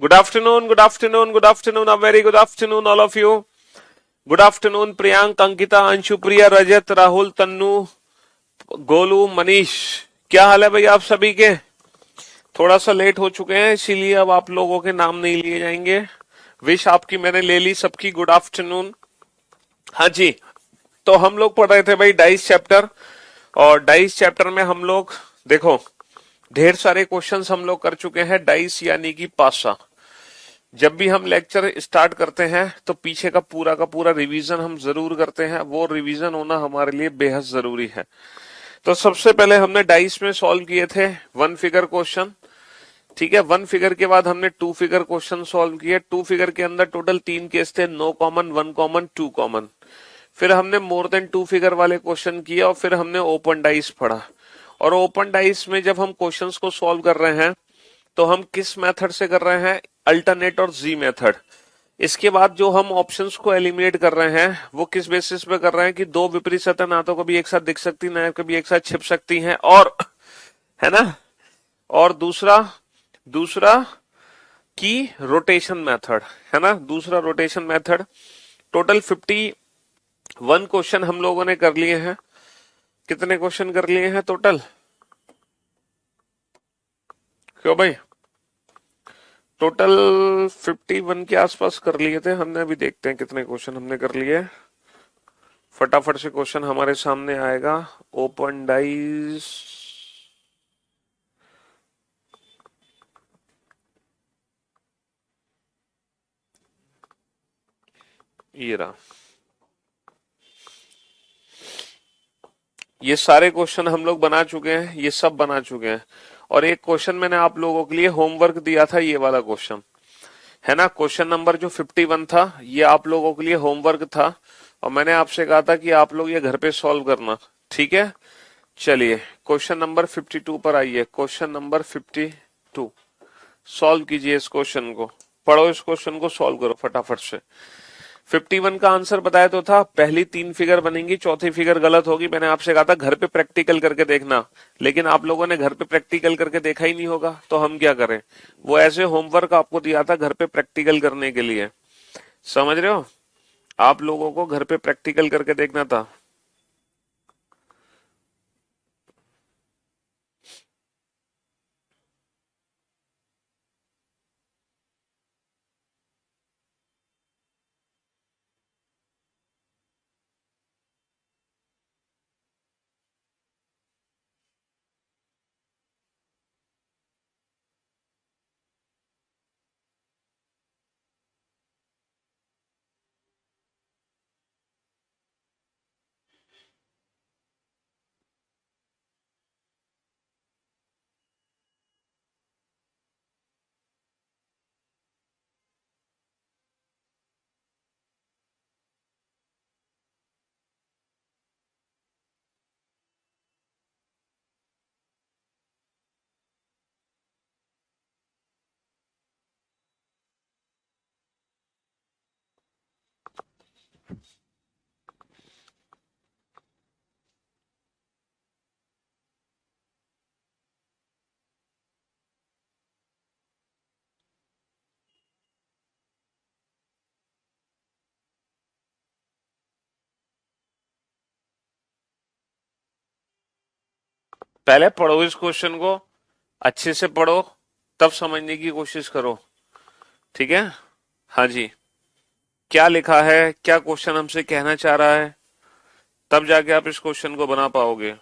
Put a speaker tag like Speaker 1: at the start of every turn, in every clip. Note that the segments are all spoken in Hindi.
Speaker 1: Good afternoon, good afternoon, good afternoon, a very good afternoon, all of you. Good afternoon, Priyank, Ankita, Anshu, Priya, Rajat, Rahul, Tannu, Golu, Manish. क्या हाल है भाई आप सभी के? थोड़ा सा लेट हो चुके हैं इसीलिए अब आप लोगों के नाम नहीं लिए जाएंगे. विश आपकी मैंने ले ली सबकी. Good afternoon. हाँ जी. तो हम लोग पढ़ रहे थे भाई डाइस चैप्टर. और डाइस चैप्टर में हम लोग देखो ढेर सारे क्वेश्चंस हम लोग कर चुके हैं. डाइस यानी कि पासा. जब भी हम लेक्चर स्टार्ट करते हैं तो पीछे का पूरा रिवीजन हम जरूर करते हैं. वो रिवीजन होना हमारे लिए बेहद जरूरी है. तो सबसे पहले हमने डाइस में सॉल्व किए थे वन फिगर क्वेश्चन. ठीक है. वन फिगर के बाद हमने टू फिगर क्वेश्चन सॉल्व किए. टू फिगर के अंदर टोटल तीन केस थे. No common, one common, two common. फिर हमने मोर देन टू फिगर वाले क्वेश्चन किए और फिर हमने ओपन डाइस पढ़ा. और ओपन डाइस में जब हम क्वेश्चंस को सॉल्व कर रहे हैं तो हम किस मेथड से कर रहे हैं? अल्टरनेट और जी मेथड. इसके बाद जो हम ऑप्शंस को एलिमिनेट कर रहे हैं वो किस बेसिस पे कर रहे हैं कि दो विपरीत सतह ना तो कभी एक साथ दिख सकती ना कभी एक साथ छिप सकती हैं. और है ना. और दूसरा दूसरा की रोटेशन मेथड. है ना. दूसरा रोटेशन मेथड. टोटल 51 क्वेश्चन हम लोगों ने कर लिए हैं. कितने क्वेश्चन कर लिए हैं टोटल? क्यों भाई? टोटल 51 के आसपास कर लिए थे हमने. अभी देखते हैं कितने क्वेश्चन हमने कर लिए. फटाफट से क्वेश्चन हमारे सामने आएगा. Open dice. ये रहा. ये सारे क्वेश्चन हम लोग बना चुके हैं. ये सब बना चुके हैं. और एक क्वेश्चन मैंने आप लोगों के लिए होमवर्क दिया था. ये वाला क्वेश्चन है ना. क्वेश्चन नंबर जो 51 था ये आप लोगों के लिए होमवर्क था. और मैंने आपसे कहा था कि आप लोग ये घर पे सॉल्व करना. ठीक है. चलिए क्वेश्चन नंबर 52 पर आइए. क्वेश्चन नंबर 52 सॉल्व कीजिए. इस क्वेश्चन को पढ़ो. इस क्वेश्चन को सॉल्व करो फटाफट से. 51 का आंसर बताया तो था. पहली तीन फिगर बनेंगी, चौथी फिगर गलत होगी. मैंने आपसे कहा था घर पे प्रैक्टिकल करके देखना. लेकिन आप लोगों ने घर पे प्रैक्टिकल करके देखा ही नहीं होगा तो हम क्या करें. वो ऐसे होमवर्क आपको दिया था घर पे प्रैक्टिकल करने के लिए. समझ रहे हो. आप लोगों को घर पे प्रैक्टिकल करके देखना था. पहले पढ़ो इस क्वेश्चन को. अच्छे से पढ़ो. तब समझने की कोशिश करो. ठीक है. हाँ जी. क्या लिखा है, क्या क्वेश्चन हमसे कहना चाह रहा है, तब जाके आप इस क्वेश्चन को बना पाओगे.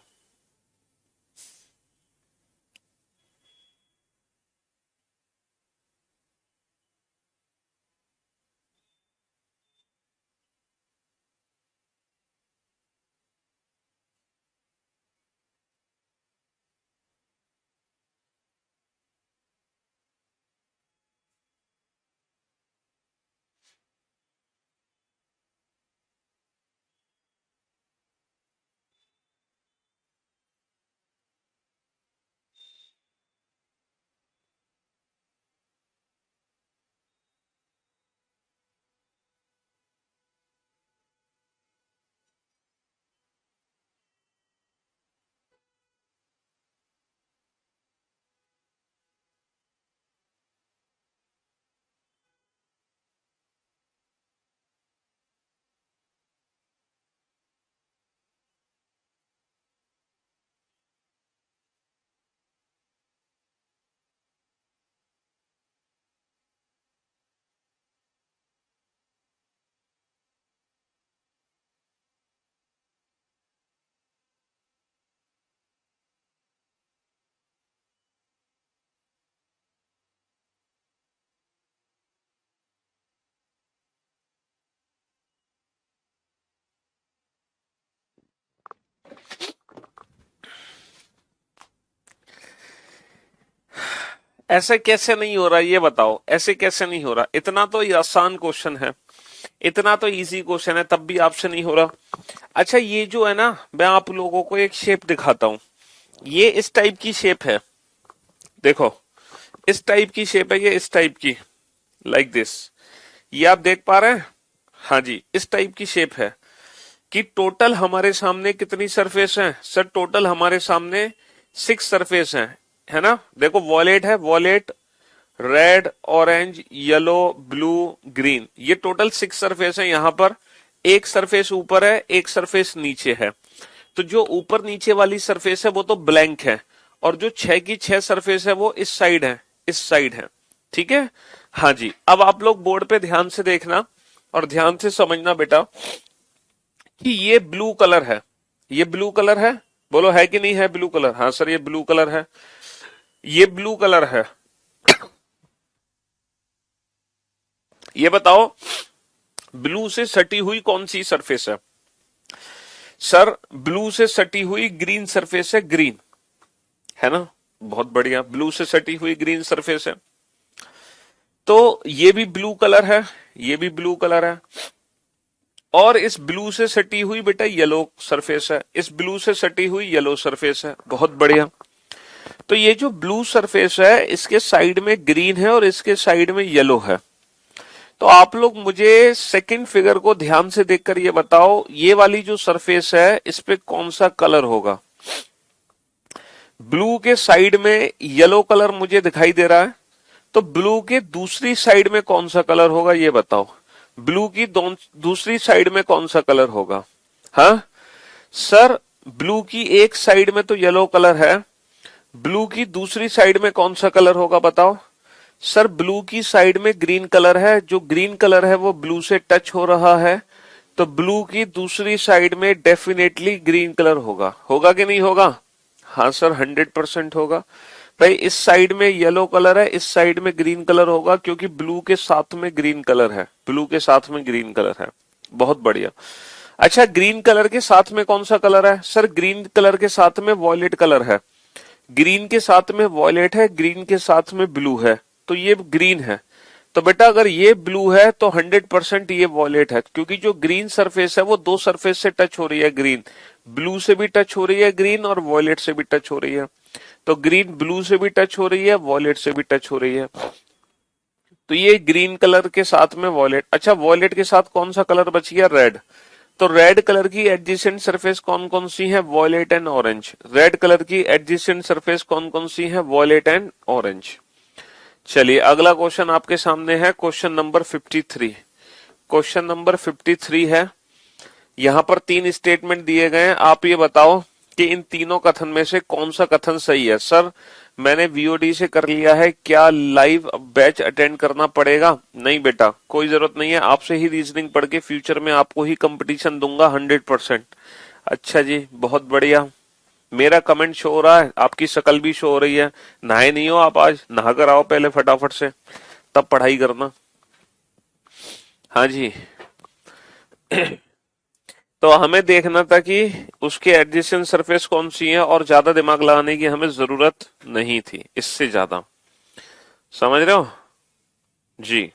Speaker 1: ऐसे कैसे नहीं हो रहा ये बताओ, ऐसे कैसे नहीं हो रहा? इतना तो ये आसान क्वेश्चन है, इतना तो इजी क्वेश्चन है, तब भी आपसे नहीं हो रहा। अच्छा ये जो है ना, मैं आप लोगों को एक शेप दिखाता हूं। ये इस टाइप की शेप है, देखो इस टाइप की शेप है, ये इस टाइप की, लाइक दिस। ये आप देख पा रहे हैं? हाँ जी, इस टाइप की शेप है कि टोटल हमारे सामने कितनी सरफेस है सर? टोटल हमारे सामने 6 सरफेस है ना? देखो वॉलेट है, wallet, red, orange, yellow, blue, green, ये टोटल 6 सरफेस है। यहाँ पर एक सरफेस ऊपर है, एक सरफेस नीचे है। तो जो ऊपर नीचे वाली सरफेस है वो तो ब्लैंक है, और जो 6 की 6 सरफेस है वो इस साइड है, इस साइड है। ठीक है? हाँ जी, अब आप लोग बोर्ड पे ध्यान से देखना और ध्यान से समझना बेटा कि ये ब्लू कलर है, ये ब्लू कलर है, बोलो है कि नहीं है ब्लू कलर? हाँ सर ये ब्लू कलर है, ये ब्लू कलर है। ये बताओ ब्लू से सटी हुई कौन सी सरफेस है? सर ब्लू से सटी हुई ग्रीन सरफेस है, ग्रीन, है ना? बहुत बढ़िया, ब्लू से सटी हुई ग्रीन सरफेस है। तो ये भी ब्लू कलर है, ये भी ब्लू कलर है, और इस ब्लू से सटी हुई बेटा येलो सरफेस है, इस ब्लू से सटी हुई येलो सरफेस है। बहुत बढ़िया। तो ये जो ब्लू सरफेस है इसके साइड में ग्रीन है और इसके साइड में येलो है। तो आप लोग मुझे सेकंड फिगर को ध्यान से देखकर ये बताओ, ये वाली जो सरफेस है इस पे कौन सा कलर होगा? ब्लू के साइड में येलो कलर मुझे दिखाई दे रहा है, तो ब्लू के दूसरी साइड में कौन सा कलर होगा ये बताओ? ब्लू की दूसरी साइड में कौन सा कलर होगा? हाँ सर, ब्लू की एक साइड में तो येलो कलर है, ब्लू की दूसरी साइड में कौन सा कलर होगा बताओ? सर ब्लू की साइड में ग्रीन कलर है, जो ग्रीन कलर है वो ब्लू से टच हो रहा है, तो ब्लू की दूसरी साइड में डेफिनेटली ग्रीन कलर होगा। होगा कि नहीं होगा? हाँ सर 100% होगा। भाई इस साइड में येलो कलर है, इस साइड में ग्रीन कलर होगा, क्योंकि ब्लू के साथ में ग्रीन कलर है, ब्लू के साथ में ग्रीन कलर है। बहुत बढ़िया। अच्छा ग्रीन कलर के साथ में कौन सा कलर है? सर ग्रीन कलर के साथ में वॉयलेट कलर है, ग्रीन के साथ में वॉयलेट है, ग्रीन के साथ में ब्लू है, तो ये ग्रीन है। तो बेटा अगर ये ब्लू है तो 100% ये वॉयलेट है, क्योंकि जो ग्रीन सरफेस है वो दो सरफेस से टच हो रही है, ग्रीन ब्लू से भी टच हो रही है ग्रीन, और वॉयलेट से भी टच हो रही है। तो ग्रीन ब्लू से भी टच हो रही है, वॉयलेट से भी टच हो रही है, तो ये ग्रीन कलर के साथ में वॉयलेट। अच्छा वॉयलेट के साथ कौन सा कलर बच गया? रेड। तो रेड कलर की एडजेसेंट सरफेस कौन कौन सी है? Violet and orange. Red colour की एडजेसेंट सरफेस कौन कौन सी है? Violet and orange. चलिए अगला क्वेश्चन आपके सामने है, क्वेश्चन नंबर 53। क्वेश्चन नंबर 53 है, यहां पर 3 स्टेटमेंट दिए गए हैं, आप ये बताओ कि इन तीनों कथन में से कौन सा कथन सही है? सर मैंने वीओडी से कर लिया है, क्या लाइव बैच अटेंड करना पड़ेगा? नहीं बेटा कोई जरूरत नहीं है, आपसे ही रीजनिंग पढ़ के फ्यूचर में आपको ही कंपटीशन दूंगा 100%। अच्छा जी बहुत बढ़िया, मेरा कमेंट शो हो रहा है, आपकी शक्ल भी शो हो रही है। नहाए नहीं हो आप? आज नहा कर आओ पहले फटाफट से, तब पढ़ाई करना। हाँ जी। तो हमें देखना था कि उसके एडजेसेंट सरफेस कौन सी है, और ज्यादा दिमाग लगाने की हमें जरूरत नहीं थी, इससे ज्यादा। समझ रहे हो? जी।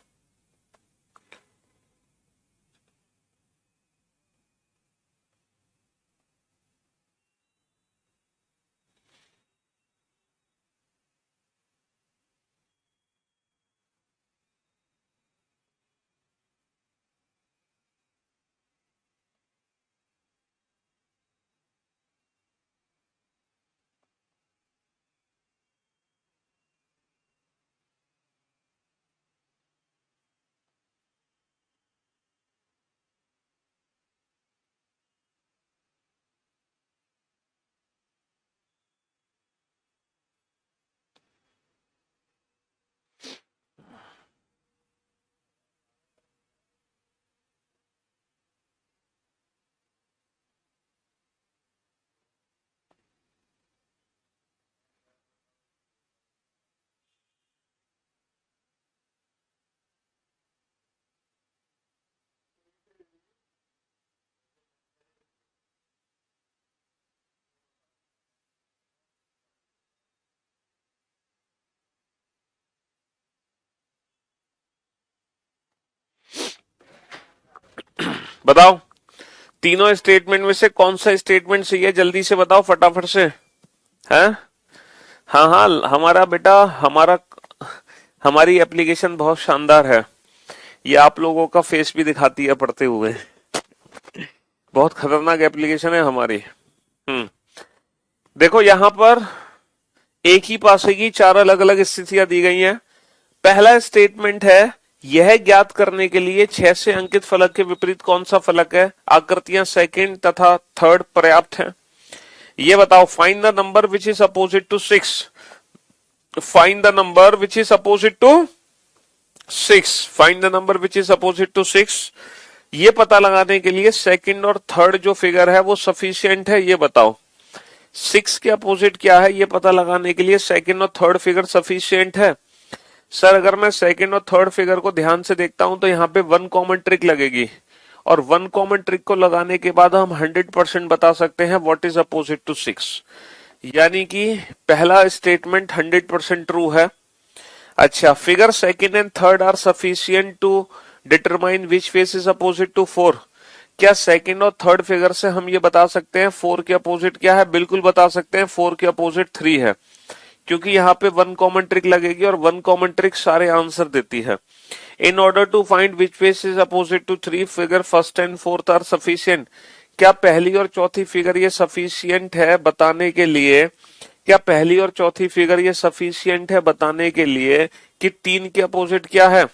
Speaker 1: बताओ तीनों स्टेटमेंट में से कौन सा स्टेटमेंट सही है, जल्दी से बताओ फटाफट से। है हाँ हाँ हमारा बेटा, हमारा हमारी एप्लीकेशन बहुत शानदार है। ये आप लोगों का फेस भी दिखाती है पढ़ते हुए। बहुत खतरनाक एप्लीकेशन है हमारी। हम्म। देखो यहां पर एक ही पासे की चार अलग अलग स्थितियां दी गई हैं। पहला स्टेटमेंट है, यह ज्ञात करने के लिए 6 से अंकित फलक के विपरीत कौन सा फलक है, आकृतियां सेकंड तथा थर्ड पर्याप्त हैं। ये बताओ, find the number which is opposite to 6। Find the number which is opposite to 6। Find the number which is opposite to 6। ये पता लगाने के लिए सेकंड और थर्ड जो फिगर है वो सफिशिएंट है, ये बताओ। 6 के अपोजिट क्या है ये पता लगाने के लिए सेकंड और थर्ड फिगर सफिशिएंट है। सर अगर मैं सेकंड और थर्ड फिगर को ध्यान से देखता हूं तो यहाँ पे वन कॉमन ट्रिक लगेगी, और वन कॉमन ट्रिक को लगाने के बाद हम 100% बता सकते हैं व्हाट इज अपोजिट टू 6। यानी कि पहला स्टेटमेंट 100% ट्रू है। अच्छा, figure second and third are sufficient to determine which face is opposite to 4। क्या सेकंड और थर्ड फिगर से हम ये बता सकते हैं 4 के अपोजिट क्या है? बिल्कुल बता सकते हैं, 4 के अपोजिट 3 है, क्योंकि यहाँ पे वन कॉमन ट्रिक लगेगी और वन कॉमन ट्रिक सारे आंसर देती है। In order to find which face is opposite to 3 figure first and fourth are sufficient. क्या पहली और चौथी फिगर ये सफिशिएंट है बताने के लिए, क्या पहली और चौथी फिगर ये सफिशिएंट है बताने के लिए कि 3 के अपोजिट क्या है?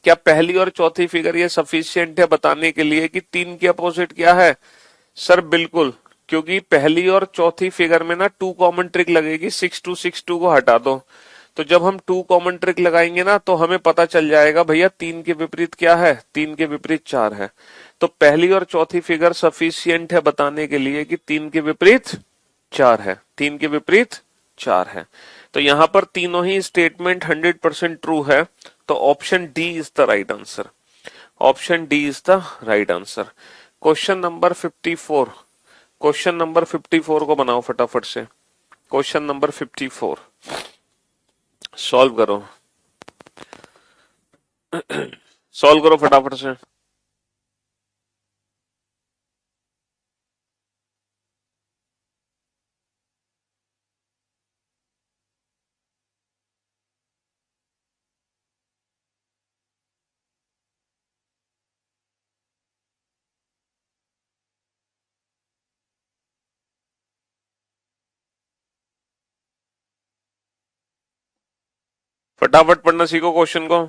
Speaker 1: क्या पहली और चौथी फिगर ये सफिशिएंट है बताने के लिए कि 3 के अपोजिट क्या है? सर बिल्कुल, क्योंकि पहली और चौथी फिगर में ना टू कॉमन ट्रिक लगेगी, 6 2 6 2 को हटा दो। तो जब हम टू कॉमन ट्रिक लगाएंगे ना तो हमें पता चल जाएगा भैया 3 के विपरीत क्या है, 3 के विपरीत 4 है। तो पहली और चौथी फिगर सफिशियंट है बताने के लिए कि 3 के विपरीत 4 है, 3 के विपरीत 4 है। तो यहां पर तीनों ही स्टेटमेंट 100% ट्रू है। तो option D is the right answer. Option D is the right answer. Question number 54। Question number 54 को बनाओ फटाफट से। क्वेश्चन नंबर 54 सॉल्व करो। सॉल्व करो फटाफट से। फटाफट पढ़ना सीखो क्वेश्चन को।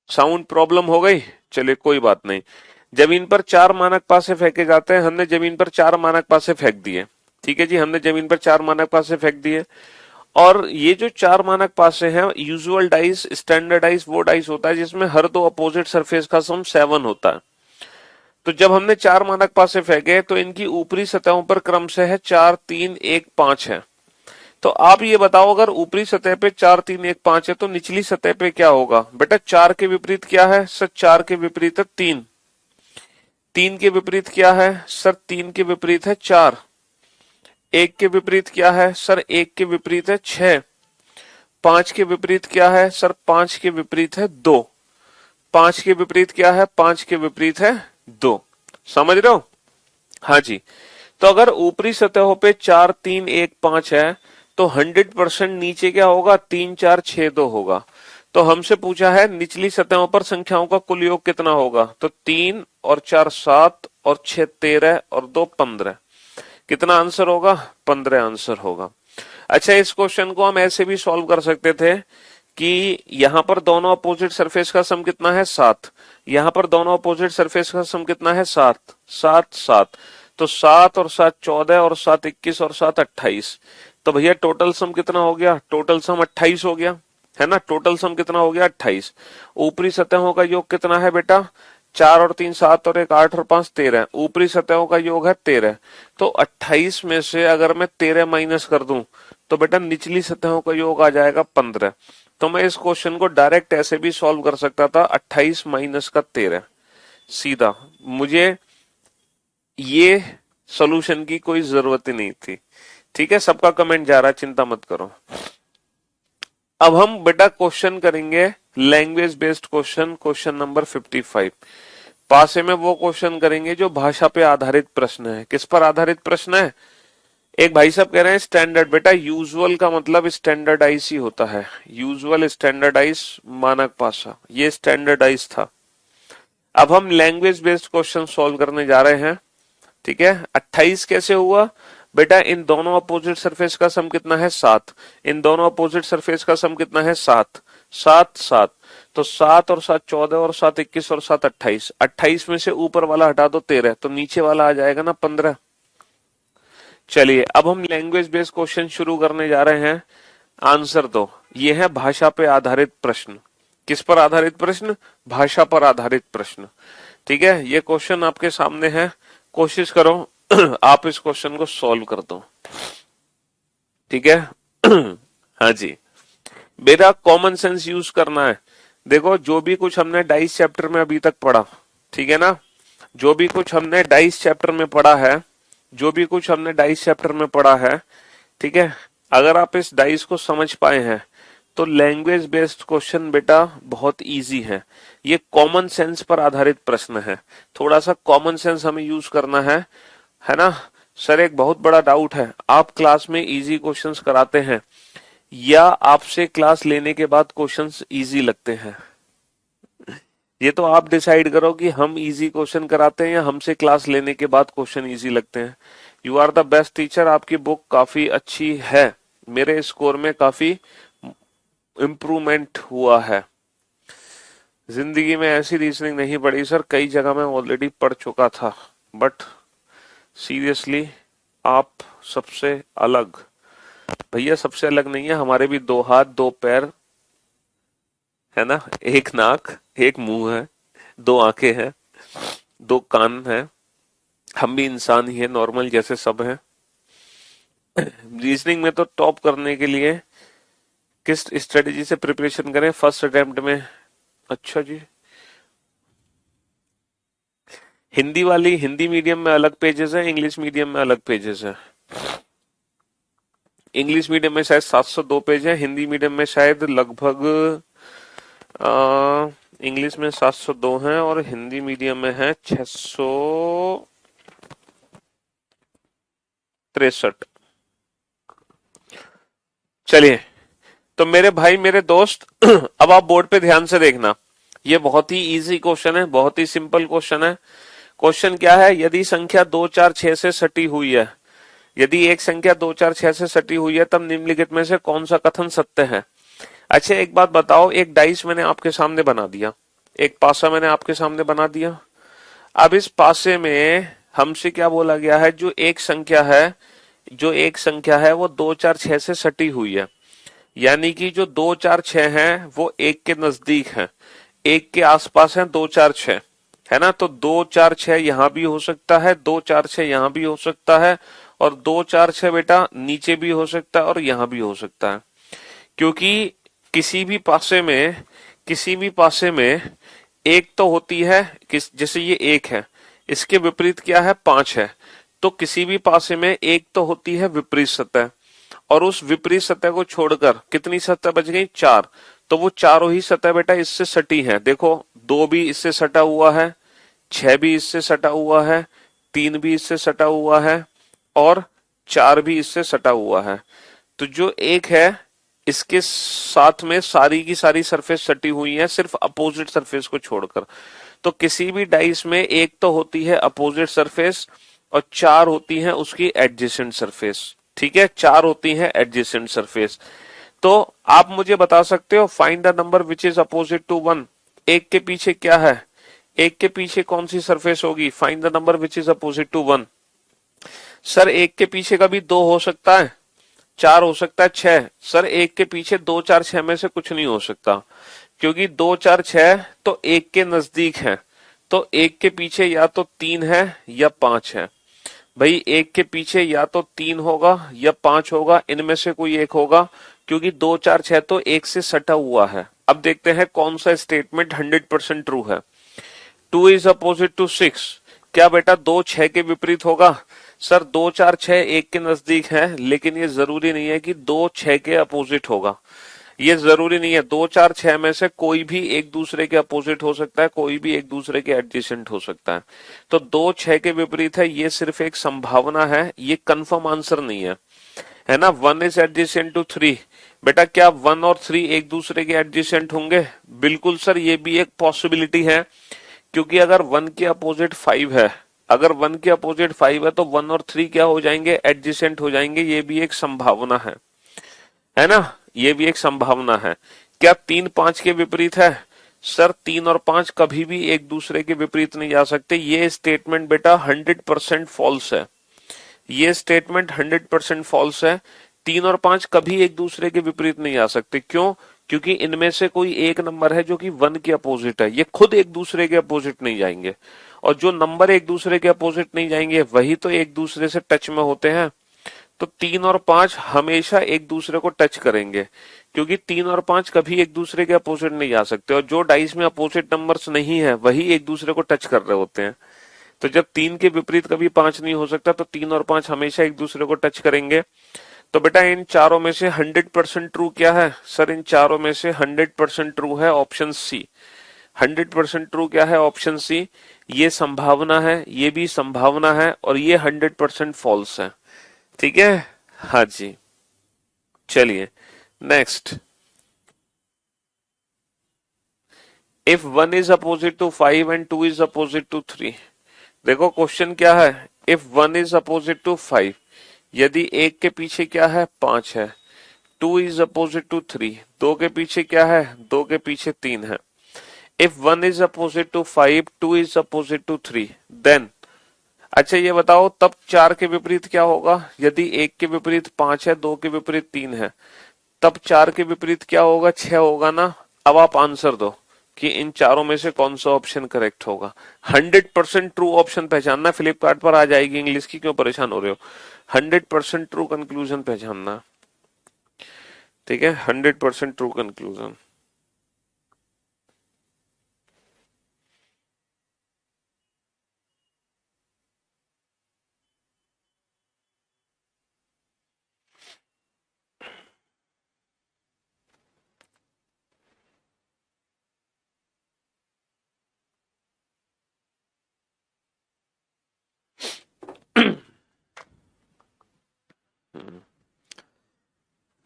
Speaker 1: साउंड प्रॉब्लम हो गई? चलिए कोई बात नहीं। जमीन पर 4 मानक पासे फेंके जाते हैं, हमने जमीन पर 4 मानक पासे फेंक दिए। ठीक है जी, हमने जमीन पर 4 मानक पासे फेंक दिए। और ये जो 4 मानक पासे हैं, यूजुअल डाइस, स्टैंडर्ड डाइस वो डाइस होता है जिसमें हर दो अपोजिट सरफेस का सम 7 होता है। तो जब हमने 4 मानक पासे फेंके तो इनकी ऊपरी सतहों पर क्रमशः है 4, 3, 1, 5 है। तो आप ये बताओ, अगर ऊपरी सतह पे 4, 3, 1, 5 है तो निचली सतह पे क्या होगा? बेटा 4 के विपरीत क्या है सर? 4 के विपरीत है 3। 3 के विपरीत क्या है सर? 3 के विपरीत है 4। 1 के विपरीत क्या है सर? 1 के विपरीत है 6। 5 के विपरीत क्या है सर? 5 के विपरीत है 2। 5 के विपरीत क्या है? 5 के विपरीत है 2। समझ रहे हो? हाँ जी। तो अगर ऊपरी सतहों पे 4, 3, 1, 5 है तो 100% नीचे क्या होगा? 3, 4, 6, 2 होगा। तो हमसे पूछा है निचली सतहों पर संख्याओं का कुल योग कितना होगा? तो 3 और 4 7 और 6 13 और 2 15। कितना आंसर होगा? 15 आंसर होगा। अच्छा, इस क्वेश्चन को हम ऐसे भी सॉल्व कर सकते थे कि यहां पर दोनों अपोजिट सरफेस का सम कितना है? 7। यहां पर दोनों अपोजिट सरफेस का सम कितना है? 7 7 7। तो 7 और 7 14 और 7 21 और 7 28। तो भैया टोटल सम कितना हो गया? टोटल सम 28 हो गया, है ना? टोटल सम कितना हो गया? 28। ऊपरी सतहों का योग कितना है बेटा? 4 और 3 7 और 1 8 और 5 13। ऊपरी सतहों का योग है 13। तो 28 में से अगर मैं 13 माइनस कर दूं तो बेटा निचली सतहों का योग आ जाएगा 15। तो मैं इस क्वेश्चन को डायरेक्ट ऐसे भी सॉल्व कर सकता था, 28 माइनस का 13 सीधा। मुझे ये सॉल्यूशन की कोई जरूरत ही नहीं थी। ठीक है, सबका कमेंट जा रहा है, चिंता मत करो। अब हम बेटा क्वेश्चन करेंगे language based question, question number 55। पासे में वो क्वेश्चन करेंगे जो भाषा पे आधारित प्रश्न है। किस पर आधारित प्रश्न है? एक भाई साहब कह रहे हैं स्टैंडर्ड। बेटा यूजुअल का मतलब स्टैंडर्डाइज ही होता है। यूजुअल स्टैंडर्डाइज मानक पासा, ये स्टैंडर्डाइज था। अब हम लैंग्वेज बेस्ड क्वेश्चन सॉल्व करने जा रहे हैं। ठीक है, 28 कैसे हुआ? बेटा इन दोनों अपोजिट सरफेस का सम कितना है? 7। इन दोनों अपोजिट सरफेस का सम कितना है? 7 7 7। तो 7 और 7 14 और 7 21 और 7 28। 28 में से ऊपर वाला हटा दो 13, तो नीचे वाला आ जाएगा ना 15। चलिए अब हम लैंग्वेज बेस्ड क्वेश्चन शुरू करने जा रहे हैं। आंसर दो। ये है भाषा पे आधारित प्रश्न। किस पर आधारित प्रश्न? भाषा पर आधारित प्रश्न। ठीक है, ये क्वेश्चन आपके सामने है, कोशिश करो आप इस क्वेश्चन को सॉल्व कर दो। ठीक है हाँ जी, मेरा कॉमन सेंस यूज करना है। देखो जो भी कुछ हमने डाइस चैप्टर में अभी तक पढ़ा, ठीक है ना, जो भी कुछ हमने डाइस चैप्टर में पढ़ा है, जो भी कुछ हमने डाइस चैप्टर में पढ़ा है, ठीक है, अगर आप इस डाइस को समझ पाए हैं तो लैंग्वेज बेस्ड क्वेश्चन बेटा बहुत इजी है। ये कॉमन सेंस पर आधारित प्रश्न है। थोड़ा सा कॉमन सेंस हमें यूज करना है ना। सर एक बहुत बड़ा डाउट है, आप क्लास में इजी क्वेश्चंस कराते हैं या आपसे क्लास लेने के बाद क्वेश्चंस इजी लगते हैं? ये तो आप डिसाइड करो कि हम इजी क्वेश्चन कराते हैं या हमसे क्लास लेने के बाद क्वेश्चन इजी लगते हैं। You are the best teacher. आपकी बुक काफी अच्छी है, मेरे स्कोर में काफी इम्प्रूवमेंट हुआ है। जिंदगी में ऐसी रीजनिंग नहीं पढ़ी सर, कई जगह मैं ऑलरेडी पढ़ चुका था, बट सीरियसली आप सबसे अलग। भैया सबसे अलग नहीं है, हमारे भी 2 हाथ 2 पैर है ना, 1 नाक 1 मुंह है, 2 आंखें हैं, 2 कान है। हम भी इंसान ही है, नॉर्मल जैसे सब हैं। रीजनिंग में तो टॉप करने के लिए किस स्ट्रेटेजी से प्रिपरेशन करें फर्स्ट अटेम्प्ट में? अच्छा जी, हिंदी मीडियम में अलग पेजेस है, इंग्लिश मीडियम में अलग पेजेस है। इंग्लिश मीडियम में शायद 702 पेज है, हिंदी मीडियम में शायद लगभग इंग्लिश में 702 हैं और हिंदी मीडियम में है 663। चलिए तो मेरे भाई मेरे दोस्त अब आप बोर्ड पे ध्यान से देखना। ये बहुत ही इजी क्वेश्चन है, बहुत ही सिंपल क्वेश्चन है। क्वेश्चन क्या है? यदि संख्या 2 4 6 से सटी हुई है, यदि एक संख्या 2 4 6 से सटी हुई है, तब निम्नलिखित में से कौन सा कथन सत्य है? अच्छा एक बात बताओ, एक डाइस मैंने आपके सामने बना दिया, एक पासा मैंने आपके सामने बना दिया। अब इस पासे में हमसे क्या बोला गया है, जो एक संख्या है वो 2 4 6 से सटी हुई है, यानी कि जो 2 4 6 है वो एक के नजदीक है, एक के आसपास है 2 4 6, है ना। तो 2 4 6 यहां भी हो सकता है, 2 4 6 यहां भी हो सकता है, और 2 4 6 बेटा नीचे भी हो सकता है और यहां भी हो सकता है। क्योंकि किसी भी पासे में एक तो होती है, जैसे ये एक है, इसके विपरीत क्या है, 5 है। तो किसी भी पासे में एक तो होती है विपरीत सतह, और उस विपरीत सतह को छोड़कर कितनी सतह बच गई, 4। तो वो चारों ही सतह बेटा इससे सटी है। देखो 2 भी इससे सटा हुआ है, 6 भी इससे सटा हुआ है, 3 भी इससे सटा हुआ है, और 4 भी इससे सटा हुआ है। तो जो एक है इसके साथ में सारी की सारी सरफेस सटी हुई है, सिर्फ अपोजिट सरफेस को छोड़कर। तो किसी भी डाइस में एक तो होती है अपोजिट सरफेस और 4 होती है उसकी एडजेसेंट सरफेस। ठीक है, 4 होती है एडजेसेंट सरफेस। तो आप मुझे बता सकते हो find the number which is opposite to 1। एक के पीछे क्या है, एक के पीछे कौन सी सरफेस होगी, find the number which is opposite to 1। Sir एक के पीछे का भी 2 हो सकता है, 4 हो सकता है, 6। सर एक के पीछे 2 4 6 में से कुछ नहीं हो सकता, क्योंकि 2 4 6 तो एक के नजदीक है। तो एक के पीछे या तो 3 है या 5 है। भाई एक के पीछे या तो 3 होगा या 5 होगा, इनमें से कोई एक होगा, क्योंकि 2 4 6 तो एक से सटा हुआ है। अब देखते हैं कौन सा स्टेटमेंट 100% ट्रू है। 2 इज अपोजिट टू 6, क्या बेटा 2 6 के विपरीत होगा। सर 2 4 6 एक के नजदीक है, लेकिन ये जरूरी नहीं है कि 2 6 के अपोजिट होगा, ये जरूरी नहीं है। 2 4 6 में से कोई भी एक दूसरे के अपोजिट हो सकता है, कोई भी एक दूसरे के एडजेसेंट हो सकता है। तो 2 6 के विपरीत है, ये सिर्फ एक संभावना है, ये कंफर्म आंसर नहीं है ना। 1 इज एडजेसेंट टू 3, बेटा क्या 1 और 3 एक दूसरे के एडजेसेंट होंगे, बिल्कुल सर ये भी एक पॉसिबिलिटी है, क्योंकि अगर 1 के अपोजिट 5 है, अगर 1 के अपोजिट 5 है तो 1 और 3 क्या हो जाएंगे, एडजेसेंट हो जाएंगे, ये भी एक संभावना है ना, ये भी एक संभावना है। क्या 3 5 के विपरीत है, सर 3 और 5 कभी भी एक दूसरे के विपरीत नहीं जा सकते, ये स्टेटमेंट बेटा 100% फॉल्स है, ये स्टेटमेंट 100% फॉल्स है। 3 और 5 कभी एक दूसरे के विपरीत नहीं आ सकते, क्यों, क्योंकि इनमें से कोई एक नंबर है जो कि 1 के अपोजिट है, ये खुद एक दूसरे के अपोजिट नहीं जाएंगे, और जो नंबर एक दूसरे के अपोजिट नहीं जाएंगे वही तो एक दूसरे से टच में होते हैं। तो 3 और 5 हमेशा एक दूसरे को टच करेंगे, क्योंकि 3 और 5 कभी एक दूसरे के अपोजिट नहीं जा सकते, और जो डाइस में अपोजिट नंबर्स नहीं है वही एक दूसरे को टच कर रहे होते हैं। तो जब 3 के विपरीत कभी 5 नहीं हो सकता, तो 3 और 5 हमेशा एक दूसरे को टच करेंगे। तो बेटा इन चारों में से 100% ट्रू क्या है, सर इन चारों में से 100% ट्रू है ऑप्शन सी। 100% ट्रू क्या है, ऑप्शन सी। ये संभावना है, ये भी संभावना है, और ये 100% फॉल्स है। ठीक है, हाँ जी, चलिए next. If 1 is opposite to 5 and 2 is opposite to 3, देखो क्वेश्चन क्या है, इफ 1 इज अपोजिट टू 5, यदि एक के पीछे क्या है, 5 है। 2 इज अपोजिट टू 3, 2 के पीछे क्या है, 2 के पीछे 3 है। If 1 is opposite to 5, 2 is opposite to 3, then, अच्छा ये बताओ तब 4 के विपरीत क्या होगा, यदि एक के विपरीत 5 है, 2 के विपरीत 3 है, तब 4 के विपरीत क्या होगा, 6 होगा ना। अब आप आंसर दो कि इन चारों में से कौन सा ऑप्शन करेक्ट होगा। 100% ट्रू ऑप्शन पहचानना, फ्लिपकार्ट पर आ जाएगी इंग्लिश की, क्यों परेशान हो रहे हो। 100% ट्रू कंक्लूजन पहचानना, ठीक है, 100% true conclusion.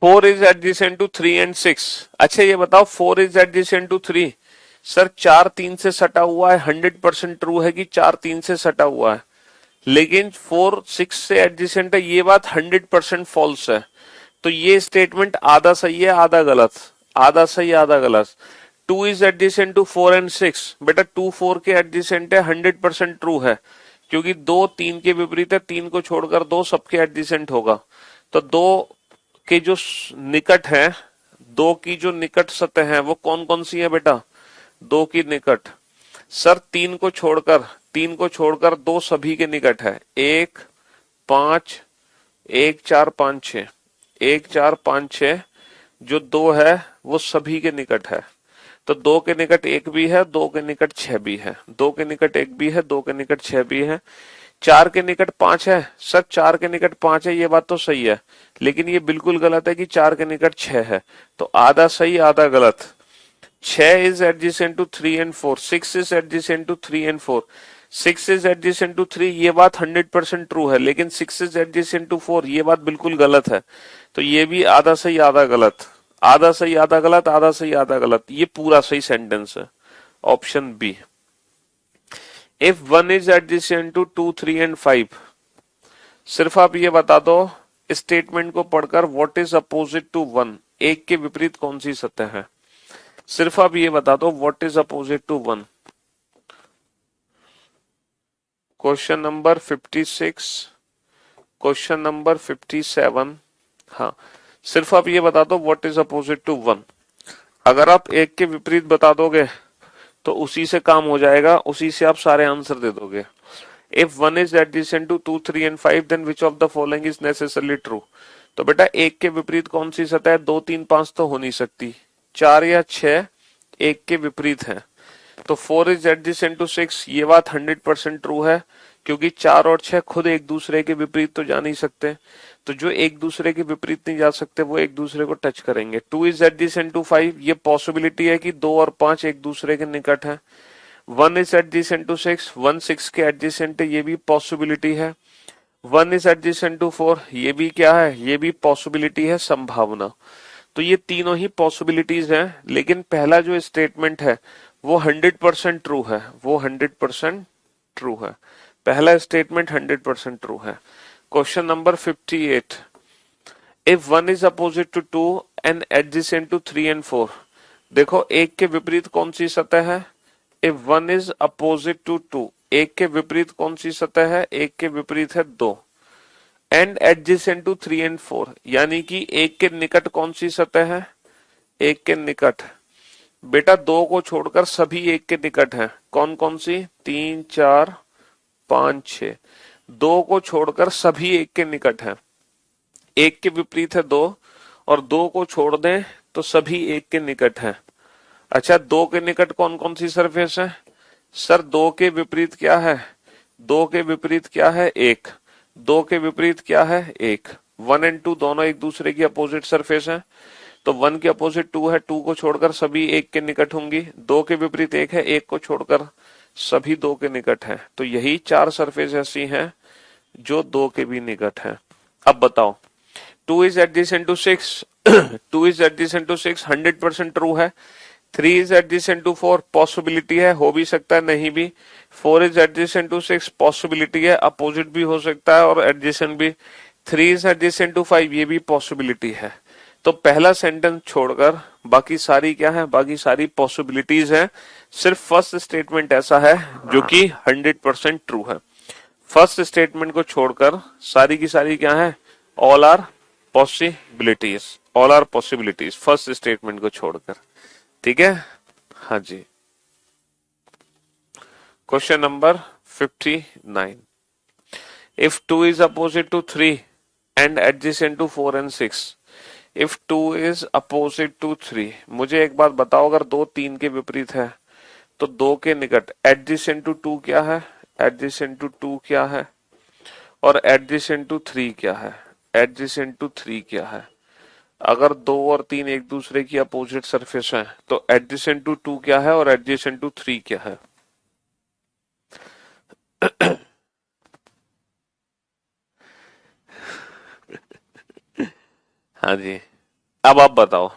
Speaker 1: Four is adjacent to 3 and 6, अच्छा ये बताओ 4 इज एडजेसेंट टू 3, सर 4 3 से सटा हुआ है, 100% ट्रू है कि 4 3 से सटा हुआ है, लेकिन 4 6 से एडजेसेंट है, ये बात 100% फॉल्स है। तो ये स्टेटमेंट आधा सही है आधा गलत, आधा सही आधा गलत। 2 इज एडजेसेंट टू 4 एंड 6, बेटा 2 4 के एडजेसेंट है, 100% ट्रू है, क्योंकि 2 3 के विपरीत है, 3 को छोड़कर 2 सबके एडजेसेंट होगा। तो 2 के जो निकट है, 2 की जो निकट सतह है वो कौन कौन सी है बेटा? 2 की निकट। सर 3 को छोड़कर 2 सभी के निकट है, 1 5 1 4 5 6, 1 4 5 6 जो 2 है वो सभी के निकट है। तो 2 के निकट 1 भी है, 2 के निकट 6 भी है, 2 के निकट 1 भी है, 2 के निकट 6 भी है। 4 के निकट 5 है, सर 4 के निकट 5 है, ये बात तो सही है, लेकिन ये बिल्कुल गलत है कि 4 के निकट 6 है। तो आधा सही आधा गलत। 6 is adjacent to 3 and 4, 6 is adjacent to 3 and 4, 6 is adjacent to 3, ये बात 100% ट्रू है, लेकिन 6 इज एडजेसेंट टू 4 ये बात बिल्कुल गलत है। तो ये भी आधा सही आधा गलत, आधा सही आधा गलत, आधा सही आधा गलत, ये पूरा सही सेंटेंस है, option B. If 1 is adjacent to 2 3 and 5, सिर्फ आप ये बता दो स्टेटमेंट को पढ़कर, व्हाट इज अपोजिट टू 1, 1 के विपरीत कौन सी सतह है? सिर्फ आप ये बता दो what is opposite to 1। Question number 56, question number 57, हाँ सिर्फ आप ये बता दो व्हाट इज अपोजिट टू 1। अगर आप 1 के विपरीत बता दोगे तो उसी से काम हो जाएगा, उसी से आप सारे आंसर दे दोगे। If 1 is adjacent to 2 3 and 5 then which of the following is necessarily true. तो बेटा 1 के विपरीत कौन सी सतह है? 2 3 5 तो हो नहीं सकती, 4 या 6 1 के विपरीत है। तो 4 इज एडजेसेंट टू 6, ये बात 100% ट्रू है, क्योंकि 4 और 6 खुद एक दूसरे के विपरीत तो जा नहीं सकते, तो जो एक दूसरे के विपरीत नहीं जा सकते वो एक दूसरे को टच करेंगे। 2 इज एडजेसेंट टू 5, ये पॉसिबिलिटी है कि 2 और 5 एक दूसरे के निकट है। 1 इज एडजेसेंट टू 6, 1 6 के एडजेसेंट है, ये भी पॉसिबिलिटी है। 1 इज एडजेसेंट टू 4, ये भी क्या है? ये भी पॉसिबिलिटी है, संभावना। तो ये तीनों ही पॉसिबिलिटीज हैं, लेकिन पहला जो स्टेटमेंट है वो 100% ट्रू है, वो 100% ट्रू है, पहला स्टेटमेंट 100% ट्रू है। Question number 58, if 1 is opposite to 2 and adjacent to 3 and 4, देखो 1 के विपरीत कौन सी सतह है? इफ 1 इज अपोजिट टू 2, 1 के विपरीत कौन सी सतह है? 1 के विपरीत है 2, एंड एडजेसेंट टू 3 एंड 4, यानी कि 1 के निकट कौन सी सतह है? 1 के निकट, बेटा 2 को छोड़कर सभी 1 के निकट हैं, कौन कौन सी? 3 4 5 6, 2 को छोड़कर सभी 1 के निकट हैं। 1 के विपरीत है 2, और 2 को छोड़ दें तो सभी 1 के निकट हैं। अच्छा 2 के निकट कौन कौन सी सरफेस है? सर 2 के विपरीत क्या है? 2 के विपरीत क्या है? 1, 2 के विपरीत क्या है? 1। 1 एंड 2 दोनों एक दूसरे की अपोजिट सरफेस है, तो 1 के अपोजिट 2 है, 2 को छोड़कर सभी 1 के निकट होंगी। 2 के विपरीत 1 है, 1 को छोड़कर सभी 2 के निकट है। तो यही 4 सरफेस ऐसी हैं जो 2 के भी निकट है। अब बताओ 2 is adjacent to 6, 2 is adjacent to 6 100% true है। 3 इज एडजेसेंट टू 4 पॉसिबिलिटी है, हो भी सकता है नहीं भी। 4 इज एडजेसेंट टू 6 पॉसिबिलिटी है, अपोजिट भी हो सकता है और एडजेसेंट भी। 3 इज एडजेसेंट टू 5 ये भी पॉसिबिलिटी है। तो पहला सेंटेंस छोड़कर बाकी सारी क्या है? बाकी सारी पॉसिबिलिटीज है। सिर्फ फर्स्ट स्टेटमेंट ऐसा है जो कि 100% ट्रू है। फर्स्ट स्टेटमेंट को छोड़कर सारी की सारी क्या है? All are possibilities, all are possibilities, first statement को छोड़कर। ठीक है, हाँ जी। Question number 59, if 2 is opposite to 3 and adjacent to 4 and 6, if 2 is opposite to 3, मुझे एक बात बताओ, अगर 2 3 के विपरीत है तो 2 के निकट एडजेसेंट टू 2 क्या है? एडजेसेंट टू 2 क्या है? और एडजेसेंट टू 3 क्या है? एडजेसेंट टू 3 क्या है? अगर 2 और 3 एक दूसरे की अपोजिट सरफेस है तो एडजेसेंट टू 2 क्या है और एडजेसेंट टू 3 क्या है? हाँ जी, अब आप बताओ।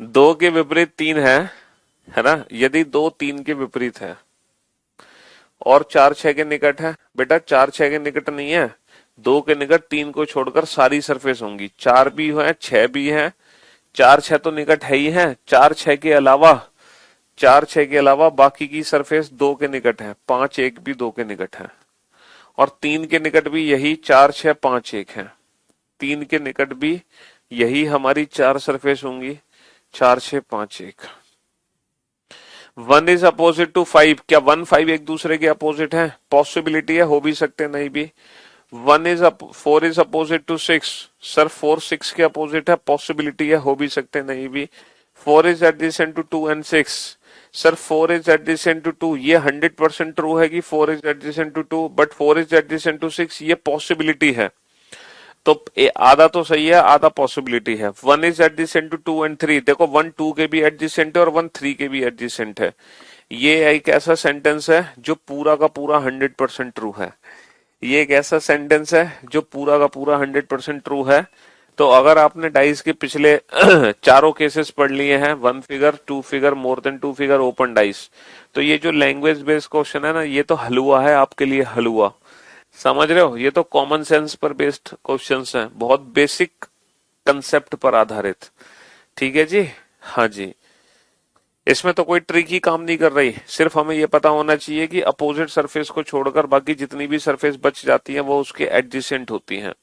Speaker 1: 2 के विपरीत 3 है ना? यदि 2 3 के विपरीत है और 4 6 के निकट है, बेटा 4 6 के निकट नहीं है, 2 के निकट 3 को छोड़कर सारी सरफेस होंगी। 4 भी है, 6 भी है, चार छह तो निकट है ही है, चार छह के अलावा बाकी की सरफेस दो के निकट है, पांच एक भी दो के निकट है, और तीन के निकट भी यही चार छह पांच एक है। तीन के निकट भी यही हमारी चार सरफेस होंगी, चार छह पांच एक। One is opposite to five, क्या वन फाइव एक दूसरे के अपोजिट है? पॉसिबिलिटी है, हो भी सकते नहीं भी। Four is opposite to six, sir four six के अपोजिट है, पॉसिबिलिटी है, हो भी सकते नहीं भी। Four is adjacent to two and six, sir four is adjacent to two, ये 100% ट्रू है कि four is adjacent to two, but four is adjacent to six ये पॉसिबिलिटी है। तो आधा तो सही है, आधा पॉसिबिलिटी है। One is adjacent to two and three, देखो वन टू के भी एडजेसेंट है और वन थ्री के भी एडजेसेंट है। ये एक ऐसा सेंटेंस है जो पूरा का पूरा 100% ट्रू है। ये एक ऐसा सेंटेंस है जो पूरा का पूरा 100% ट्रू है। तो अगर आपने डाइस के पिछले चारों केसेस पढ़ लिए हैं, one figure, two figure, more than two figure, open dice, तो ये जो लैंग्वेज बेस्ड क्वेश्चन है ना, ये तो हलवा है आपके लिए, हलवा। समझ रहे हो? ये तो कॉमन सेंस पर बेस्ड क्वेश्चंस हैं, बहुत बेसिक कंसेप्ट पर आधारित। ठीक है जी, हाँ जी। इसमें तो कोई ट्रिक ही काम नहीं कर रही, सिर्फ हमें ये पता होना चाहिए कि अपोजिट सरफेस को छोड़कर बाकी जितनी भी सरफेस बच जाती है वो उसके एडजेसेंट होती हैं।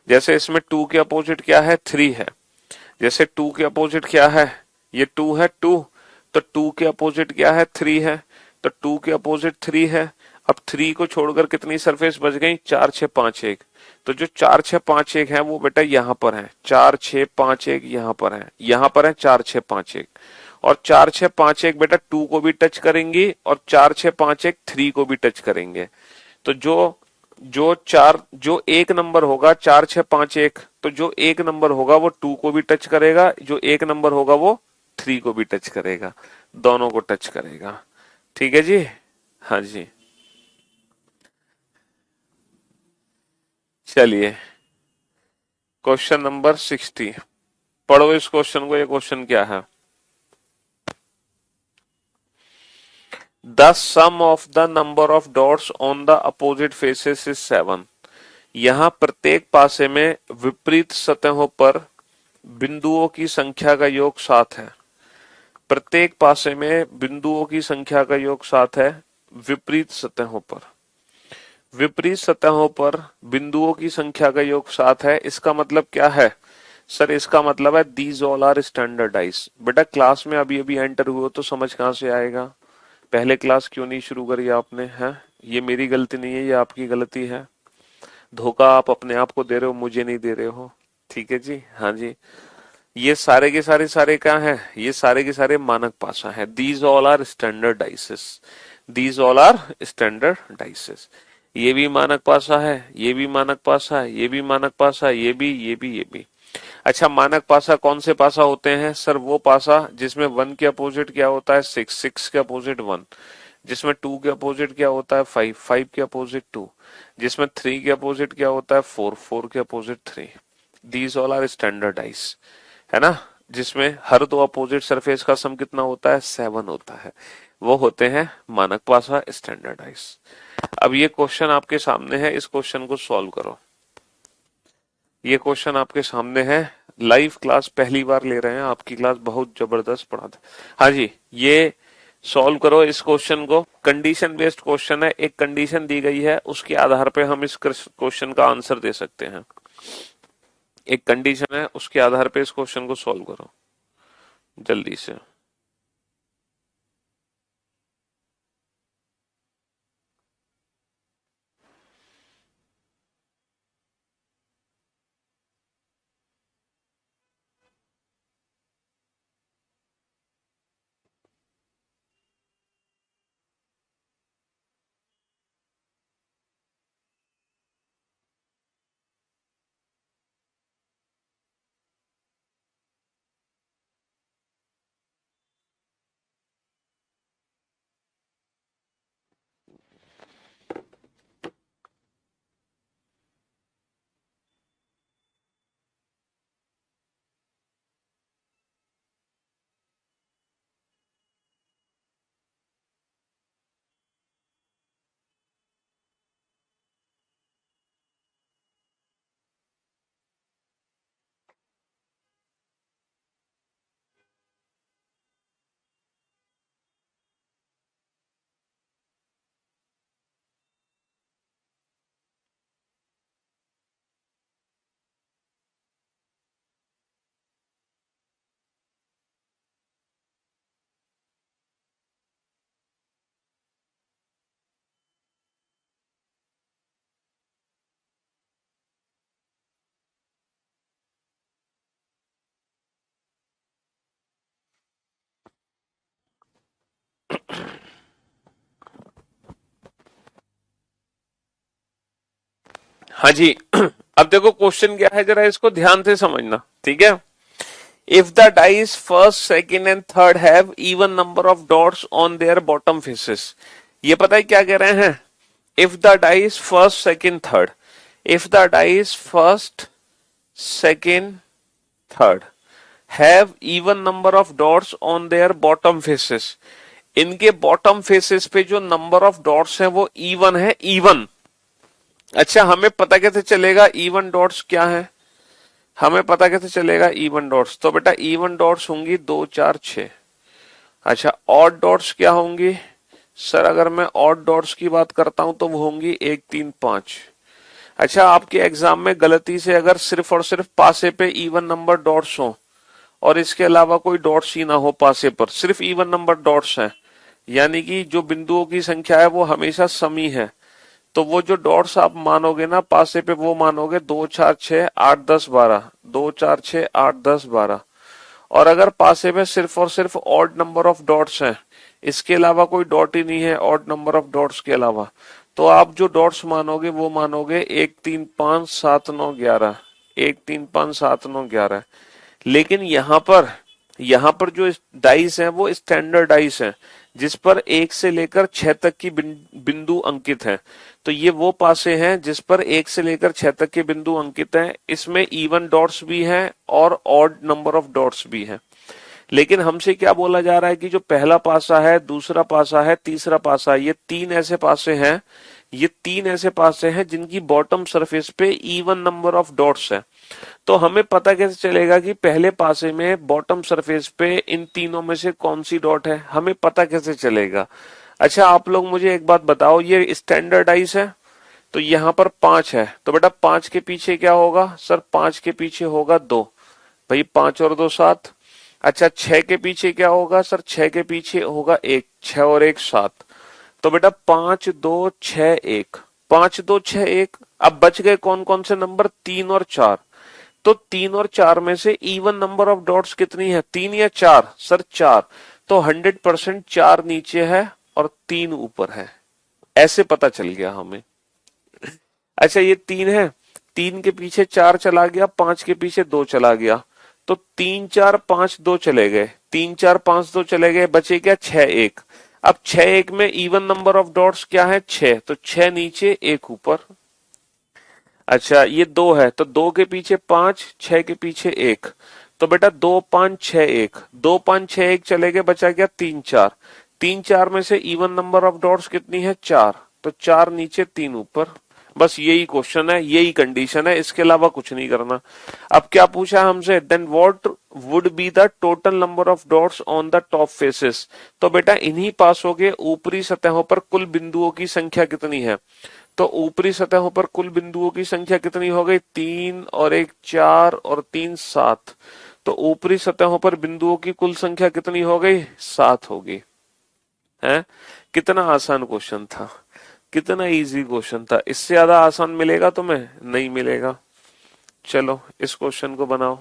Speaker 1: जैसे इसमें टू के अपोजिट क्या है? थ्री है। जैसे टू के अपोजिट क्या है? ये टू है, टू, तो टू के अपोजिट क्या है? थ्री है, तो टू के अपोजिट थ्री है। अब थ्री को छोड़कर कितनी सरफेस बच गई? चार छह पांच एक। तो जो चार छह पांच एक है वो बेटा यहां पर है, चार छह पांच एक यहां पर है, यहां पर है चार छह पांच एक। और चार छह पांच एक बेटा टू को भी टच करेंगी और चार छह पांच एक थ्री को भी टच करेंगे। तो जो एक नंबर होगा चार छह पांच एक, तो जो एक नंबर होगा वो टू को भी टच करेगा, जो एक नंबर होगा वो थ्री को भी टच करेगा, दोनों को टच करेगा। ठीक है जी, हाँ जी। चलिए, क्वेश्चन नंबर 60, पढ़ो इस क्वेश्चन को। ये क्वेश्चन क्या है? The sum of the number of dots on the opposite faces is 7। यहां प्रत्येक पासे में विपरीत सतहों पर बिंदुओं की संख्या का योग 7 है। प्रत्येक पासे में बिंदुओं की संख्या का योग 7 है विपरीत सतहों पर। विपरीत सतहों पर बिंदुओं की संख्या का योग 7 है, इसका मतलब क्या है? सर इसका मतलब है दीज ऑल आर स्टैंडर्डाइज। बेटा क्लास में अभी अभी एंटर हुए हो तो समझ कहां से आएगा? पहले क्लास क्यों नहीं शुरू करी आपने? हैं, ये मेरी गलती नहीं है, ये आपकी गलती है। धोखा आप अपने आप को दे रहे हो, मुझे नहीं दे रहे हो। ठीक है जी, हाँ जी। ये सारे के सारे क्या हैं? ये सारे के सारे मानक पासा है। These all are standard dices, these all are standard dices. ये भी मानक पासा है, ये भी मानक पासा है, ये भी मानक पासा है, ये भी, ये भी, ये भी। अच्छा, मानक पासा कौन से पासा होते हैं? सर वो पासा जिसमें वन के अपोजिट क्या होता है? सिक्स, सिक्स के अपोजिट वन। जिसमें टू के अपोजिट क्या होता है? फाइव, फाइव के अपोजिट टू। जिसमें थ्री के अपोजिट क्या होता है? फोर, फोर के opposite three. These all are standardise, है ना? जिसमें हर दो अपोजिट सरफेस का सम कितना होता है? 7 होता है। वो होते हैं मानक पासा, स्टैंडर्डाइज। अब ये क्वेश्चन आपके सामने है, इस क्वेश्चन को सॉल्व करो। ये क्वेश्चन आपके सामने है, लाइव क्लास पहली बार ले रहे हैं, आपकी क्लास बहुत जबरदस्त पढ़ाते। हाँ जी, ये सॉल्व करो इस क्वेश्चन को। कंडीशन बेस्ड क्वेश्चन है, एक कंडीशन दी गई है, उसके आधार पे हम इस क्वेश्चन का आंसर दे सकते हैं। एक कंडीशन है, उसके आधार पे इस क्वेश्चन को सॉल्व करो जल्दी से। हाँ जी। अब देखो क्वेश्चन क्या है, जरा इसको ध्यान से समझना, ठीक है। If the dice first second and third have even number of dots on their bottom faces, ये पता है क्या कह रहे हैं। If the dice first second third, if the dice first second third have even number of dots on their bottom faces, इनके बॉटम फेसेस पे जो नंबर ऑफ डॉट्स हैं वो इवन है, इवन। अच्छा, हमें पता कैसे चलेगा इवन डॉट्स क्या है, हमें पता कैसे चलेगा इवन डॉट्स, तो बेटा इवन डॉट्स होंगी 2 4 6। अच्छा, ऑड डॉट्स क्या होंगी सर, अगर मैं ऑड डॉट्स की बात करता हूं तो वो होंगी 1 3 5। अच्छा, आपके एग्जाम में गलती से अगर सिर्फ और सिर्फ पासे पे इवन नंबर डॉट्स हो और इसके अलावा कोई डॉट्स ही ना हो, पासे पर सिर्फ इवन नंबर डॉट्स हैं, यानी कि जो बिंदुओं की संख्या है वो हमेशा समी है, तो वो जो डॉट्स आप मानोगे ना पासे पे, वो मानोगे 2 4 6 8 10 12, 2 4 6 8 10 12। और अगर पासे में सिर्फ और सिर्फ ऑड नंबर ऑफ डॉट्स हैं, इसके अलावा कोई डॉट ही नहीं है ऑड नंबर ऑफ डॉट्स के अलावा, तो आप जो डॉट्स मानोगे वो मानोगे 1 3 5 7 9 11, 1 3 5 7 9 11। लेकिन यहाँ पर जो डाइस हैं वो स्टैंडर्ड डाइस हैं, जिस पर 1 से लेकर 6 तक की बिंदु अंकित हैं। तो ये वो पासे हैं जिस पर 1 से लेकर 6 तक के बिंदु अंकित हैं, इसमें इवन डॉट्स भी हैं और ऑड नंबर ऑफ डॉट्स भी हैं। लेकिन हमसे क्या बोला जा रहा है कि जो पहला पासा है, दूसरा पासा है, तीसरा पासा है, ये तीन ऐसे पासे हैं, ये तीन ऐसे पासे हैं जिनकी बॉटम सरफेस पे इवन नंबर ऑफ डॉट्स है। तो हमें पता कैसे चलेगा कि पहले पासे में बॉटम सरफेस पे इन तीनों में से कौन सी डॉट है, हमें पता कैसे चलेगा। अच्छा, आप लोग मुझे एक बात बताओ, ये स्टैंडर्डाइज है तो यहाँ पर 5 है, तो बेटा 5 के पीछे क्या होगा सर, 5 के पीछे होगा 2, भाई 5 और 2 7। अच्छा, 6 के पीछे क्या होगा सर, 6 के पीछे होगा 1, 6 और 1 7। तो बेटा 5 2 6 1, 5 2 6 1। अब बच गए कौन कौन से नंबर, 3 और 4। तो 3 और 4 में से इवन नंबर ऑफ डॉट्स कितनी है, 3 या 4 सर, 4। तो 100% 4 नीचे है और 3 ऊपर है, ऐसे पता चल गया हमें। अच्छा, ये 3 है, 3 के पीछे 4 चला गया, 5 के पीछे 2 चला गया, तो 3 4 5 2 चले गए, 3 4 5 2 चले गए, बचे क्या 6 1। अब 6 1 में इवन नंबर ऑफ डॉट्स क्या है 6, तो 6 नीचे 1 ऊपर। अच्छा, ये 2 है, तो 2 के पीछे 5, 6 के पीछे 1, तो बेटा 2 5 6 1, 2 5 6 1 चले गए, बचा क्या 3 4। 3 4 में से इवन नंबर ऑफ डॉट्स कितनी है 4, तो 4 नीचे 3 ऊपर। बस यही क्वेश्चन है, यही कंडीशन है, इसके अलावा कुछ नहीं करना। अब क्या पूछा हमसे, then what would be the total number of dots on the top faces. तो बेटा इन्हीं पासों के ऊपरी सतहों पर कुल बिंदुओं की संख्या कितनी है, तो ऊपरी सतहों पर कुल बिंदुओं की संख्या कितनी हो गई, 3 और 1 4 और 3 7। तो ऊपरी सतहों पर बिंदुओं की कुल संख्या कितनी हो गई, 7 होगी। है, कितना आसान क्वेश्चन था, कितना इजी क्वेश्चन था, इससे ज्यादा आसान मिलेगा तुम्हें, नहीं मिलेगा। चलो इस क्वेश्चन को बनाओ।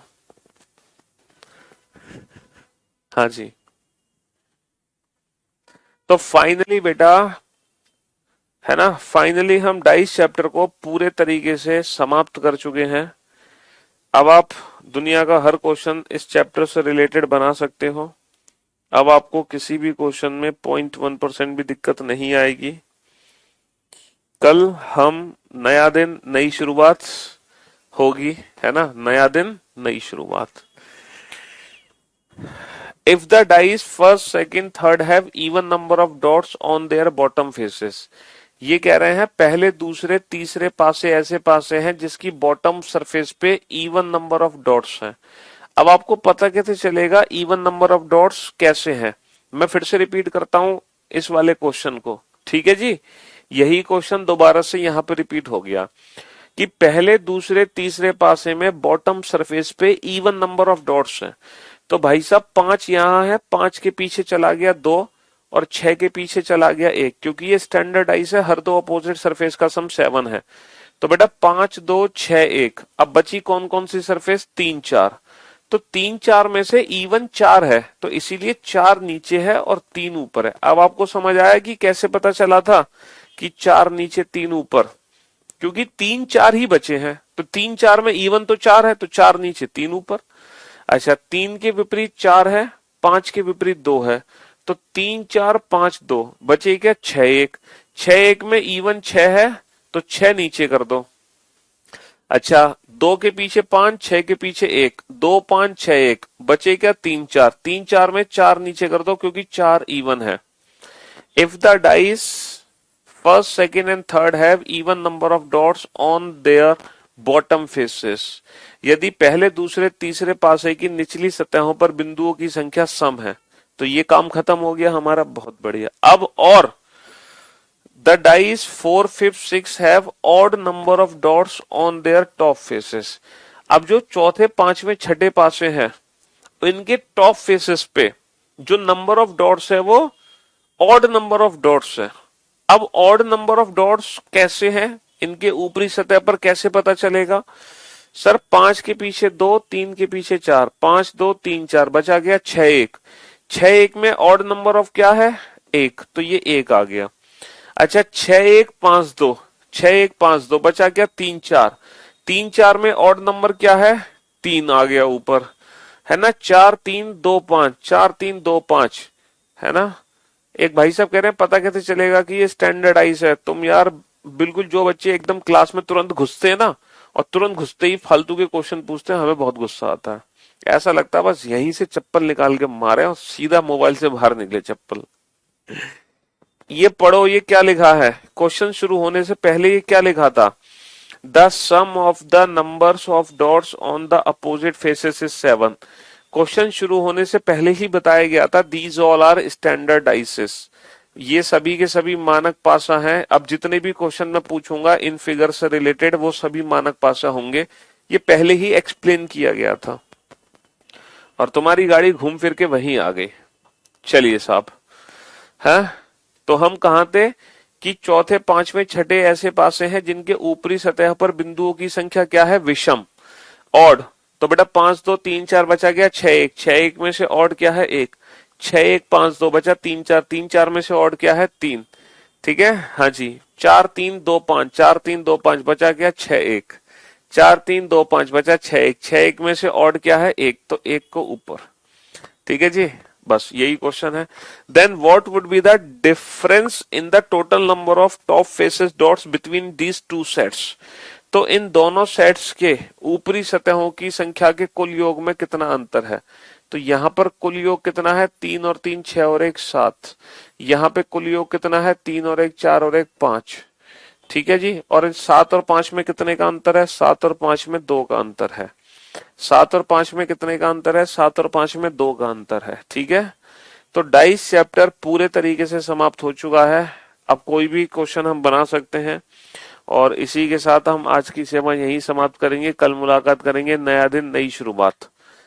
Speaker 1: हाँ जी, तो फाइनली बेटा, है ना, फाइनली हम डाइस चैप्टर को पूरे तरीके से समाप्त कर चुके हैं। अब आप दुनिया का हर क्वेश्चन इस चैप्टर से रिलेटेड बना सकते हो। अब आपको किसी भी क्वेश्चन में 0.1% भी दिक्कत नहीं आएगी। कल हम, नया दिन नई शुरुआत होगी, है ना, नया दिन नई शुरुआत। If the dice first second third have even number of dots on their bottom faces, ये कह रहे हैं पहले दूसरे तीसरे पासे ऐसे पासे हैं जिसकी बॉटम सरफेस पे इवन नंबर ऑफ डॉट्स हैं। अब आपको पता कैसे चलेगा इवन नंबर ऑफ डॉट्स कैसे हैं, मैं फिर से रिपीट करता हूं इस वाले क्वेश्चन को, ठीक है जी। यही क्वेश्चन दोबारा से यहां पे रिपीट हो गया कि पहले दूसरे तीसरे पासे में बॉटम सरफेस पे इवन नंबर ऑफ डॉट्स हैं। तो भाई साहब 5 यहां है, 5 के पीछे चला गया 2 और 6 के पीछे चला गया 1, क्योंकि ये स्टैंडर्डाइज है, हर दो अपोजिट सरफेस का सम 7 है। तो बेटा 5 2 6 1। अब बची कौन कौन सी सरफेस, 3 4। तो 3 4 में से इवन 4 है, तो इसीलिए 4 नीचे है और 3 ऊपर है। अब आपको समझ आया कि कैसे पता चला था कि 4 नीचे 3 ऊपर। क्योंकि 3 4 ही बचे हैं, तो 3 4 में इवन तो 4 है, तो 4 नीचे 3 ऊपर। अच्छा 3 के विपरीत 4 है, 5 के विपरीत 2 है, तो 3 4 5 2 बचे क्या 6 1। 6 1 में इवन 6 है, तो 6 नीचे कर दो। अच्छा 2 के पीछे 5, 6 के पीछे 1, 2 5 6 1 बचे क्या 3 4। 3 4 में 4 नीचे कर दो क्योंकि 4 इवन है। If the dice first second and third have even number of dots on their bottom faces, यदि पहले दूसरे तीसरे पासे की निचली सतहों पर बिंदुओं की संख्या सम है, तो ये काम खत्म हो गया हमारा। बहुत बढ़िया। अब और the dice 4 5 6 have odd number of dots on their top faces। अब जो चौथे पांचवें छठे पासे हैं इनके टॉप फेसेस पे जो नंबर ऑफ डॉट्स है वो ऑड नंबर ऑफ डॉट्स है। अब ऑड नंबर ऑफ डॉट्स कैसे हैं, इनके ऊपरी सतह पर कैसे पता चलेगा? सर 5 के पीछे 2, 3 के पीछे 4, 5 2 3 4 बचा गया 6 1। 6 1 में ऑड नंबर ऑफ क्या है 1, तो ये 1 आ गया। अच्छा 6 1 5 2, 6 1 5 2 बचा क्या 3 4। 3 4 में ऑड नंबर क्या है 3 आ गया ऊपर, है ना। 4 3 2 5, 4 3 2 5, है ना। एक भाई साहब कह रहे हैं पता कैसे चलेगा कि ये स्टैंडर्डाइज है? तुम यार बिल्कुल जो बच्चे एकदम क्लास में तुरंत घुसते हैं ना और तुरंत घुसते ही फालतू के क्वेश्चन पूछते हैं, हमें बहुत गुस्सा आता है। ऐसा लगता है बस यहीं से चप्पल निकाल के मारे और सीधा मोबाइल से बाहर निकले चप्पल। ये पढ़ो, ये क्या लिखा है क्वेश्चन शुरू होने से पहले, ये क्या लिखा था? The sum of the numbers of dots on the opposite faces is 7। Question शुरू होने से पहले ही बताया गया था these all are standard dices, ये सभी के सभी मानक पासा हैं। अब जितने भी क्वेश्चन मैं पूछूंगा इन फिगर से रिलेटेड वो सभी मानक पासा होंगे, ये पहले ही एक्सप्लेन किया गया था। और तुम्हारी गाड़ी घूम फिर के वहीं आ गई। चलिए साहब, है तो हम कहां थे कि चौथे पांचवें छठे ऐसे पासे हैं जिनके ऊपरी सतह पर बिंदुओं की संख्या क्या है विषम, ऑड। तो बेटा 5 2 3 4 बचा गया 6 1। 6 1 में से ऑड क्या है 1। 6 1 5 2 बचा 3 4। 3 4 में से ऑड क्या है 3। ठीक है, हाँ जी। 4 3 2 5, 4 3 2 5 बचा गया 6 1। 4 3 2 5 बचा 6 1। 6 1 में से ऑड क्या है 1, तो 1 को ऊपर। ठीक है जी, बस यही क्वेश्चन है। Then what would be the difference in the total number of top faces dots between these two sets. तो इन दोनों सेट्स के ऊपरी सतहों की संख्या के कुल योग में कितना अंतर है? तो यहां पर कुल योग कितना है 3 और 3 6 और 1 7। यहां पे कुल योग कितना है 3 और 1 4 और 1 5। ठीक है जी। और 7 और 5 में कितने का अंतर है? 7 और 5 में 2 का अंतर है। 7 और 5 में कितने का अंतर है? 7 और 5 में 2 का अंतर है। ठीक है, तो डाइस चैप्टर पूरे तरीके से समाप्त हो चुका है। अब कोई भी क्वेश्चन हम बना सकते हैं। और इसी के साथ हम आज की सेवा यहीं समाप्त करेंगे। कल मुलाकात करेंगे, नया दिन नई शुरुआत।